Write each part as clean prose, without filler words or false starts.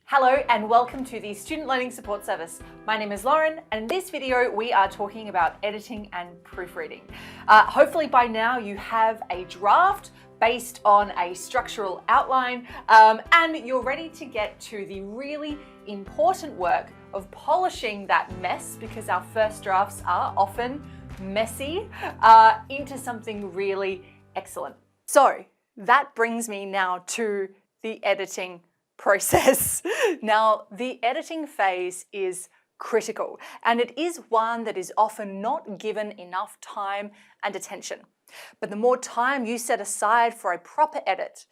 Hello and welcome to the Student Learning Support Service. My name is Lauren and in this video we are talking about editing and proofreading. Hopefully by now you have a draft based on a structural outline and you're ready to get to the really important work of polishing that mess, because our first drafts are often messy, into something really excellent. So that brings me now to the editing process. Now, the editing phase is critical, and it is one that is often not given enough time and attention. But the more time you set aside for a proper edit,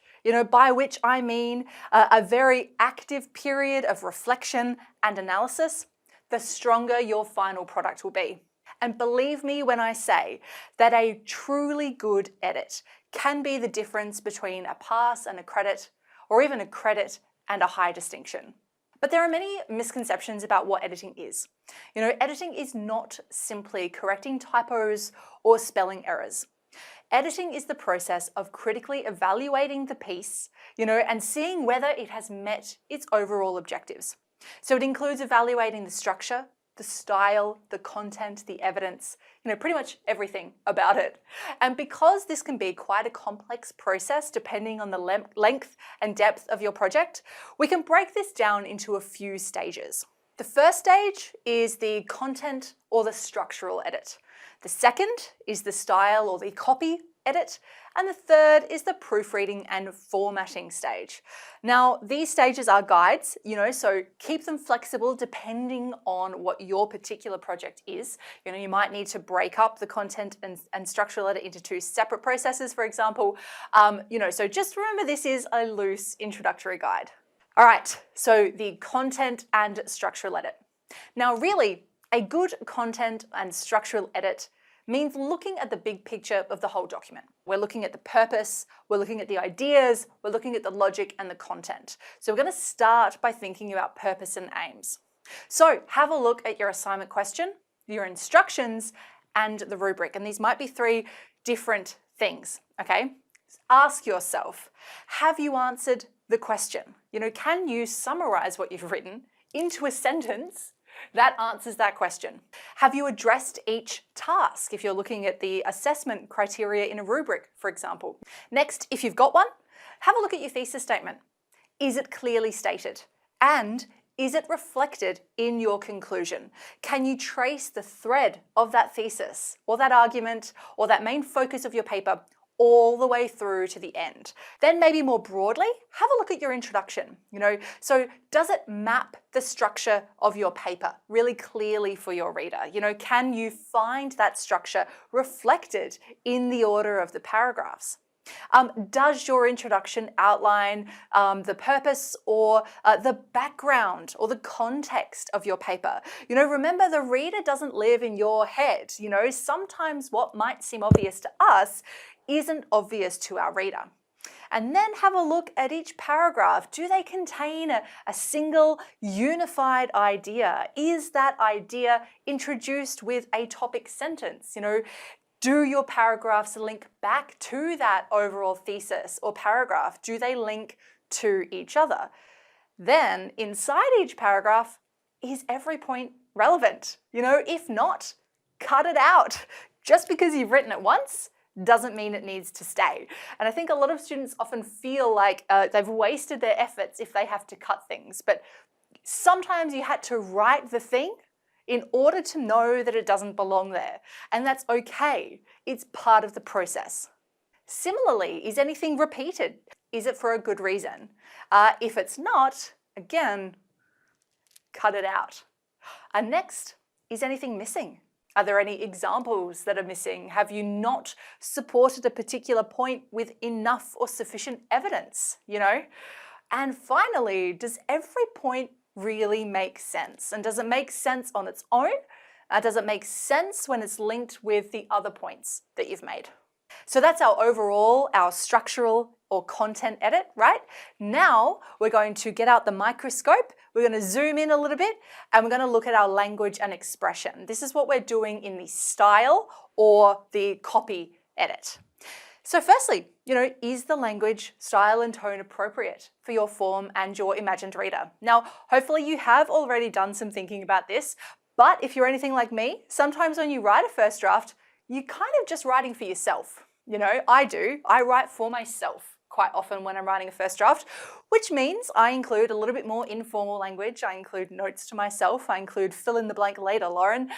by which I mean a very active period of reflection and analysis, the stronger your final product will be. And believe me when I say that a truly good edit can be the difference between a pass and a credit, or even a credit and a high distinction. But there are many misconceptions about what editing is. Editing is not simply correcting typos or spelling errors. Editing is the process of critically evaluating the piece, and seeing whether it has met its overall objectives. So it includes evaluating the structure, the style, the content, the evidence, pretty much everything about it. And because this can be quite a complex process depending on the length and depth of your project, we can break this down into a few stages. The first stage is the content or the structural edit. The second is the style or the copy edit. And the third is the proofreading and formatting stage. Now, these stages are guides, so keep them flexible depending on what your particular project is. You might need to break up the content and structural edit into two separate processes, for example. So just remember this is a loose introductory guide. All right, so the content and structural edit. Now, really, a good content and structural edit means looking at the big picture of the whole document. We're looking at the purpose, we're looking at the ideas, we're looking at the logic and the content. So we're going to start by thinking about purpose and aims. So have a look at your assignment question, your instructions, and the rubric. And these might be three different things, okay? Ask yourself, have you answered the question? Can you summarize what you've written into a sentence that answers that question? Have you addressed each task if you're looking at the assessment criteria in a rubric, for example? Next, if you've got one, have a look at your thesis statement. Is it clearly stated? And is it reflected in your conclusion? Can you trace the thread of that thesis or that argument or that main focus of your paper all the way through to the end? Then maybe more broadly, have a look at your introduction. So does it map the structure of your paper really clearly for your reader? Can you find that structure reflected in the order of the paragraphs? Does your introduction outline the purpose or the background or the context of your paper? Remember, the reader doesn't live in your head. Sometimes what might seem obvious to us isn't obvious to our reader. And then have a look at each paragraph. Do they contain a single unified idea? Is that idea introduced with a topic sentence? Do your paragraphs link back to that overall thesis or paragraph? Do they link to each other? Then inside each paragraph, is every point relevant? If not, cut it out. Just because you've written it once doesn't mean it needs to stay. And I think a lot of students often feel like they've wasted their efforts if they have to cut things. But sometimes you had to write the thing in order to know that it doesn't belong there. And that's okay. It's part of the process. Similarly, is anything repeated? Is it for a good reason? If it's not, again, cut it out. And next, is anything missing? Are there any examples that are missing? Have you not supported a particular point with enough or sufficient evidence? And finally, does every point really make sense? And does it make sense on its own? Does it make sense when it's linked with the other points that you've made? So that's our structural or content edit, right? Now we're going to get out the microscope, we're going to zoom in a little bit, and we're going to look at our language and expression. This is what we're doing in the style or the copy edit. So firstly, Is the language, style and tone appropriate for your form and your imagined reader? Now, hopefully you have already done some thinking about this, but if you're anything like me, sometimes when you write a first draft, you're kind of just writing for yourself. I do. I write for myself quite often when I'm writing a first draft, which means I include a little bit more informal language. I include notes to myself. I include fill in the blank later, Lauren.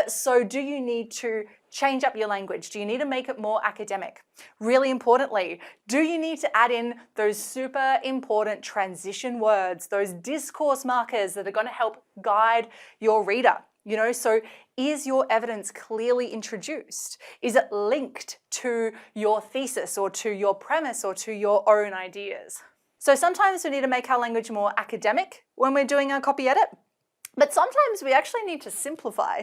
So do you need to change up your language? Do you need to make it more academic? Really importantly, do you need to add in those super important transition words, those discourse markers that are going to help guide your reader? So is your evidence clearly introduced? Is it linked to your thesis or to your premise or to your own ideas? So sometimes we need to make our language more academic when we're doing our copy edit. But sometimes we actually need to simplify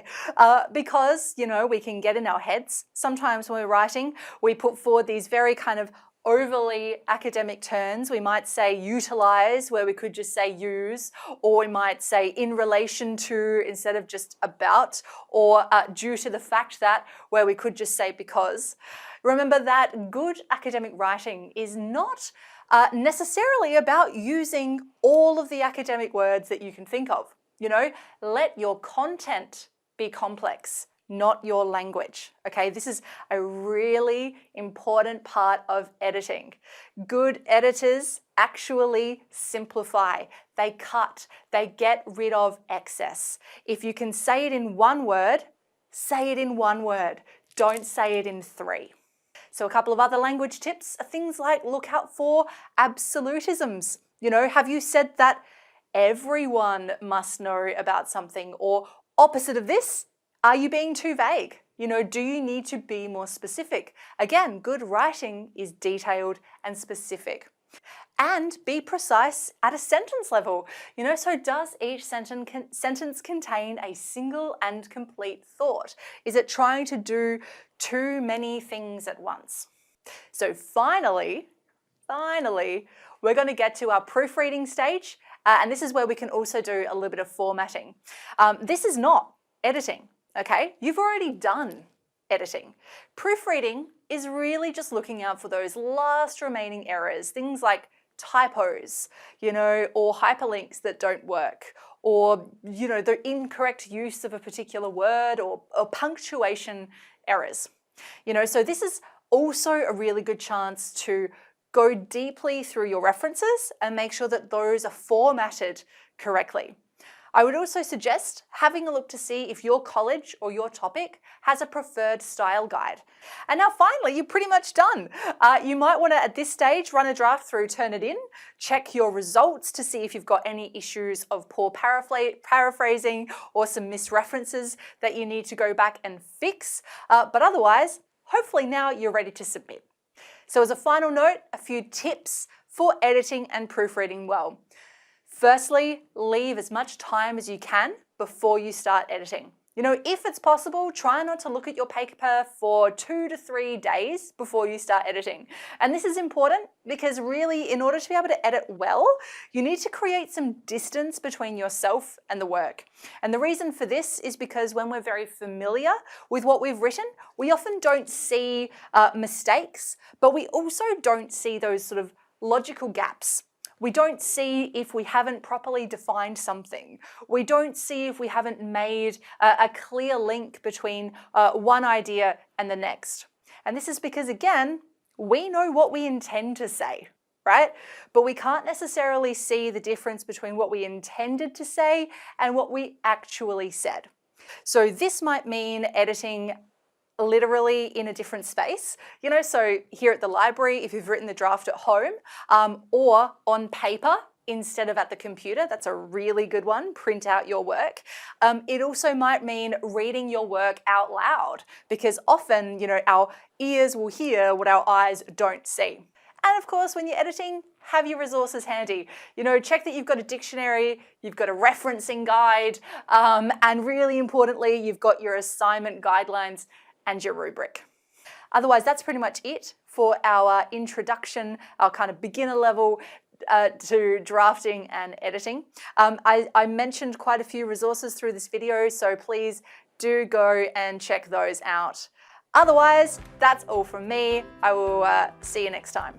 because, we can get in our heads. Sometimes when we're writing, we put forward these very kind of overly academic terms. We might say utilize where we could just say use, or we might say in relation to instead of just about, or due to the fact that where we could just say because. Remember that good academic writing is not necessarily about using all of the academic words that you can think of. Let your content be complex, not your language. Okay, this is a really important part of editing. Good editors actually simplify. They cut. They get rid of excess. If you can say it in one word, say it in one word. Don't say it in three. So a couple of other language tips are things like look out for absolutisms. Have you said that everyone must know about something, or opposite of this? Are you being too vague? Do you need to be more specific? Again, good writing is detailed and specific. And be precise at a sentence level. So does each sentence contain a single and complete thought? Is it trying to do too many things at once? So finally, we're going to get to our proofreading stage. And this is where we can also do a little bit of formatting. This is not editing. Okay, you've already done editing. Proofreading is really just looking out for those last remaining errors, things like typos, or hyperlinks that don't work, or, the incorrect use of a particular word, or punctuation errors. So this is also a really good chance to go deeply through your references and make sure that those are formatted correctly. I would also suggest having a look to see if your college or your topic has a preferred style guide. And now finally, you're pretty much done. You might want to, at this stage, run a draft through Turnitin, check your results to see if you've got any issues of poor paraphrasing or some misreferences that you need to go back and fix. But otherwise, hopefully now you're ready to submit. So as a final note, a few tips for editing and proofreading well. Firstly, leave as much time as you can before you start editing. If it's possible, try not to look at your paper for 2 to 3 days before you start editing. And this is important because really, in order to be able to edit well, you need to create some distance between yourself and the work. And the reason for this is because when we're very familiar with what we've written, we often don't see mistakes, but we also don't see those sort of logical gaps. We don't see if we haven't properly defined something. We don't see if we haven't made a clear link between one idea and the next. And this is because, again, we know what we intend to say, right? But we can't necessarily see the difference between what we intended to say and what we actually said. So this might mean editing literally in a different space, so here at the library, if you've written the draft at home, or on paper instead of at the computer, that's a really good one, print out your work. It also might mean reading your work out loud, because often, our ears will hear what our eyes don't see. And of course, when you're editing, have your resources handy. Check that you've got a dictionary, you've got a referencing guide, and really importantly, you've got your assignment guidelines and your rubric. Otherwise, that's pretty much it for our introduction, our kind of beginner level to drafting and editing. I mentioned quite a few resources through this video, so please do go and check those out. Otherwise, that's all from me. I will see you next time.